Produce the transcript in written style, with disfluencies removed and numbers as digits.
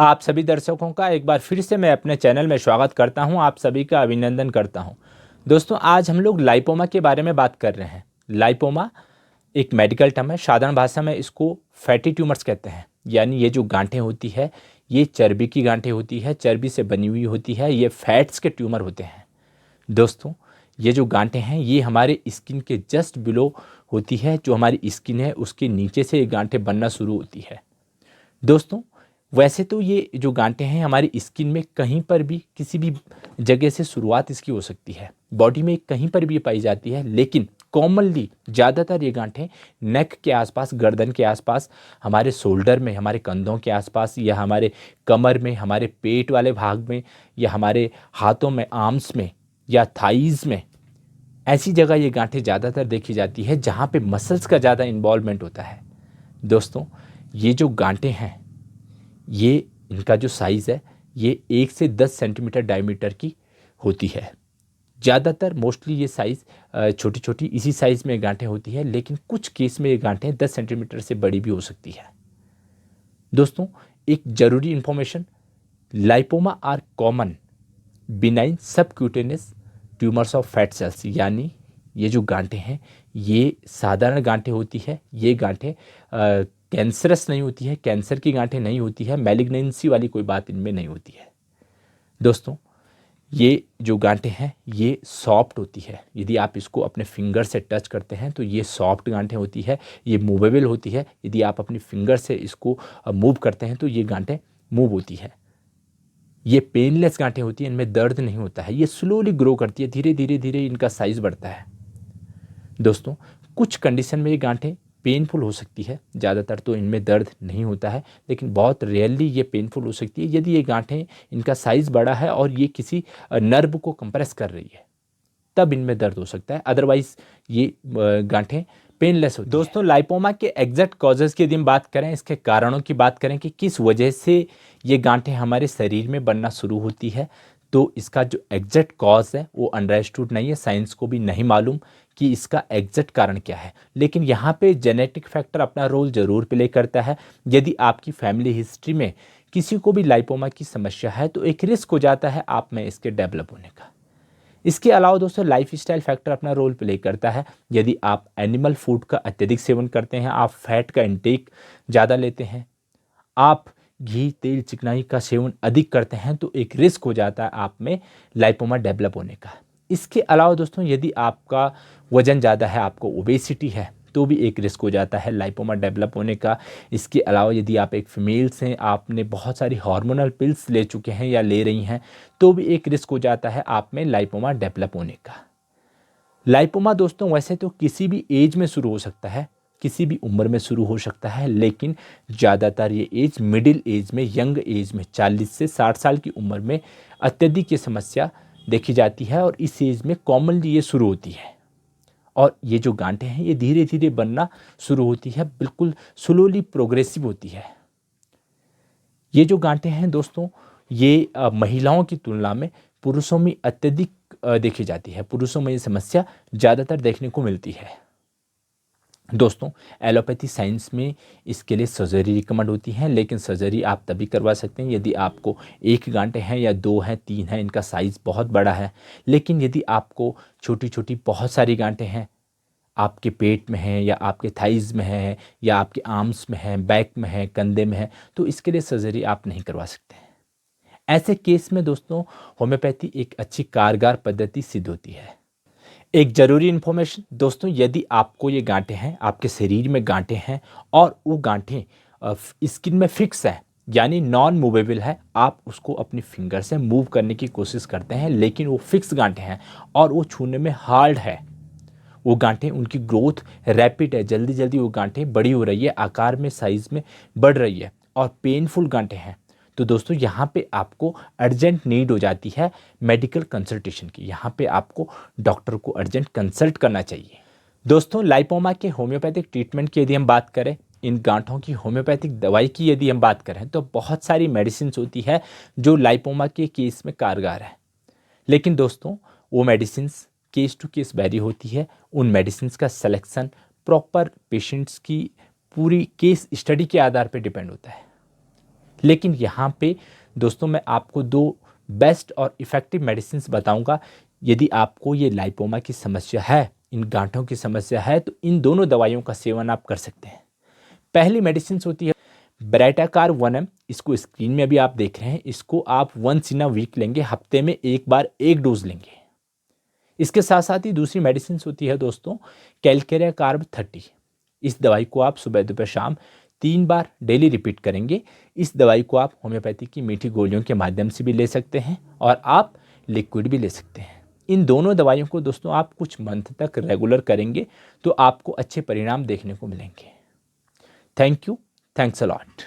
आप सभी दर्शकों का एक बार फिर से मैं अपने चैनल में स्वागत करता हूं। आप सभी का अभिनंदन करता हूं। दोस्तों, आज हम लोग लाइपोमा के बारे में बात कर रहे हैं। लाइपोमा एक मेडिकल टर्म है। साधारण भाषा में इसको फैटी ट्यूमर्स कहते हैं। यानी ये जो गांठें होती है, ये चर्बी की गांठें होती है, चर्बी से बनी हुई होती है, ये फैट्स के ट्यूमर होते हैं। दोस्तों, ये जो गांठें हैं ये हमारे स्किन के जस्ट बिलो होती है। जो हमारी स्किन है उसके नीचे से ये गांठें बनना शुरू होती है। दोस्तों, वैसे तो ये जो गांठें हैं हमारी स्किन में कहीं पर भी किसी भी जगह से शुरुआत इसकी हो सकती है। बॉडी में कहीं पर भी पाई जाती है, लेकिन कॉमनली ज़्यादातर ये गांठें नेक के आसपास, गर्दन के आसपास, हमारे शोल्डर में, हमारे कंधों के आसपास, या हमारे कमर में, हमारे पेट वाले भाग में, या हमारे हाथों में, आर्म्स में, या थाइज़ में, ऐसी जगह ये गांठें ज़्यादातर देखी जाती है जहाँ पे मसल्स का ज़्यादा इन्वॉल्वमेंट होता है। दोस्तों, ये जो गांठें हैं, ये इनका जो साइज़ है ये 1 से 10 सेंटीमीटर डायमीटर की होती है। ज़्यादातर मोस्टली ये साइज़ छोटी छोटी इसी साइज़ में गांठें होती है, लेकिन कुछ केस में ये गांठें 10 सेंटीमीटर से बड़ी भी हो सकती है। दोस्तों, एक ज़रूरी information, lipoma are common benign subcutaneous tumours of fat cells. यानी ये जो गांठें हैं ये साधारण गांठें होती है। ये गांठें कैंसरस नहीं होती है, कैंसर की गांठें नहीं होती है, मैलिग्नेंसी वाली कोई बात इनमें नहीं होती है। दोस्तों, ये जो गांठें हैं ये सॉफ्ट होती है। यदि आप इसको अपने फिंगर से टच करते हैं तो ये सॉफ्ट गांठें होती है, ये मूवेबल होती है। यदि आप अपनी फिंगर से इसको मूव करते हैं तो ये गांठें मूव होती है। ये पेनलेस गांठें होती हैं, इनमें दर्द नहीं होता है, ये स्लोली ग्रो करती है, धीरे धीरे धीरे इनका साइज़ बढ़ता है। दोस्तों, कुछ कंडीशन में ये गांठें पेनफुल हो सकती है। ज़्यादातर तो इनमें दर्द नहीं होता है, लेकिन बहुत रेयरली ये पेनफुल हो सकती है यदि ये गांठें, इनका साइज़ बड़ा है और ये किसी नर्व को कंप्रेस कर रही है, तब इनमें दर्द हो सकता है। अदरवाइज ये गांठें पेनलेस होती है। दोस्तों, लाइपोमा के एग्जैक्ट कॉजेज़ की यदि हम बात करें, इसके कारणों की बात करें कि किस वजह से ये गांठें हमारे शरीर में बनना शुरू होती है, तो इसका जो एग्जैक्ट कॉज है वो अंडरस्टूड नहीं है। साइंस को भी नहीं मालूम कि इसका एग्जैक्ट कारण क्या है, लेकिन यहाँ पे जेनेटिक फैक्टर अपना रोल जरूर प्ले करता है। यदि आपकी फैमिली हिस्ट्री में किसी को भी लाइपोमा की समस्या है तो एक रिस्क हो जाता है आप में इसके डेवलप होने का। इसके अलावा दोस्तों, लाइफ स्टाइल फैक्टर अपना रोल प्ले करता है। यदि आप एनिमल फूड का अत्यधिक सेवन करते हैं, आप फैट का इंटेक ज़्यादा लेते हैं, आप घी, तेल, चिकनाई का सेवन अधिक करते हैं, तो एक रिस्क हो जाता है आप में लाइपोमा डेवलप होने का। इसके अलावा दोस्तों, यदि आपका वजन ज़्यादा है, आपको ओबेसिटी है, तो भी एक रिस्क हो जाता है लाइपोमा डेवलप होने का। इसके अलावा यदि आप एक फीमेल्स हैं, आपने बहुत सारी हार्मोनल पिल्स ले चुके हैं या ले रही हैं, तो भी एक रिस्क हो जाता है आप में लाइपोमा डेवलप होने का। लाइपोमा दोस्तों वैसे तो किसी भी एज में शुरू हो सकता है, किसी भी उम्र में शुरू हो सकता है, लेकिन ज़्यादातर ये एज मिडिल एज में, यंग एज में, 40 से 60 साल की उम्र में अत्यधिक ये समस्या देखी जाती है, और इस एज में कॉमनली ये शुरू होती है। और ये जो गांठें हैं ये धीरे धीरे बनना शुरू होती है, बिल्कुल स्लोली प्रोग्रेसिव होती है। ये जो गांठें हैं दोस्तों, ये महिलाओं की तुलना में पुरुषों में अत्यधिक देखी जाती है। पुरुषों में ये समस्या ज़्यादातर देखने को मिलती है। दोस्तों, एलोपैथी साइंस में इसके लिए सर्जरी रिकमेंड होती है, लेकिन सर्जरी आप तभी करवा सकते हैं यदि आपको एक गांठें हैं या दो हैं, तीन हैं, इनका साइज़ बहुत बड़ा है। लेकिन यदि आपको छोटी छोटी बहुत सारी गांठें हैं, आपके पेट में है, या आपके थाइज़ में है, या आपके आर्म्स में है, बैक में है, कंधे में है, तो इसके लिए सर्जरी आप नहीं करवा सकते हैं। ऐसे केस में दोस्तों, होम्योपैथी एक अच्छी कारगर पद्धति सिद्ध होती है। एक ज़रूरी इन्फॉर्मेशन दोस्तों, यदि आपको ये गांठें हैं, आपके शरीर में गांठें हैं, और वो गांठें स्किन में फिक्स है, यानी नॉन मूवेबल है, आप उसको अपनी फिंगर से मूव करने की कोशिश करते हैं, लेकिन वो फिक्स गांठें हैं और वो छूने में हार्ड है, वो गांठें, उनकी ग्रोथ रैपिड है, जल्दी जल्दी वो गांठें बड़ी हो रही है, आकार में, साइज में बढ़ रही है, और पेनफुल गांठें हैं, तो दोस्तों यहाँ पे आपको अर्जेंट नीड हो जाती है मेडिकल कंसल्टेशन की। यहाँ पे आपको डॉक्टर को अर्जेंट कंसल्ट करना चाहिए। दोस्तों, लाइपोमा के होम्योपैथिक ट्रीटमेंट की यदि हम बात करें, इन गांठों की होम्योपैथिक दवाई की यदि हम बात करें, तो बहुत सारी मेडिसिन होती है जो लाइपोमा के केस में कारगर है। लेकिन दोस्तों, वो medicine case to case vary होती है। उन मेडिसिन का सिलेक्शन प्रॉपर पेशेंट्स की पूरी केस स्टडी के आधार पर डिपेंड होता है। लेकिन यहाँ पे दोस्तों मैं आपको 2 बेस्ट और इफ़ेक्टिव मेडिसिन बताऊँगा। यदि आपको ये लाइपोमा की समस्या है, इन गांठों की समस्या है, तो इन दोनों दवाइयों का सेवन आप कर सकते हैं। पहली मेडिसिन होती है ब्राइटाकार 1M। इसको स्क्रीन में अभी आप देख रहे हैं। इसको आप वंस इन अ वीक लेंगे, हफ्ते में एक बार 1 डोज लेंगे। इसके साथ साथ ही दूसरी मेडिसिन होती है दोस्तों कैलकेरिया कार्ब 30। इस दवाई को आप सुबह दोपहर शाम 3 बार डेली रिपीट करेंगे। इस दवाई को आप होम्योपैथी की मीठी गोलियों के माध्यम से भी ले सकते हैं और आप लिक्विड भी ले सकते हैं। इन दोनों दवाइयों को दोस्तों आप कुछ मंथ तक रेगुलर करेंगे तो आपको अच्छे परिणाम देखने को मिलेंगे। Thank you. Thanks a lot.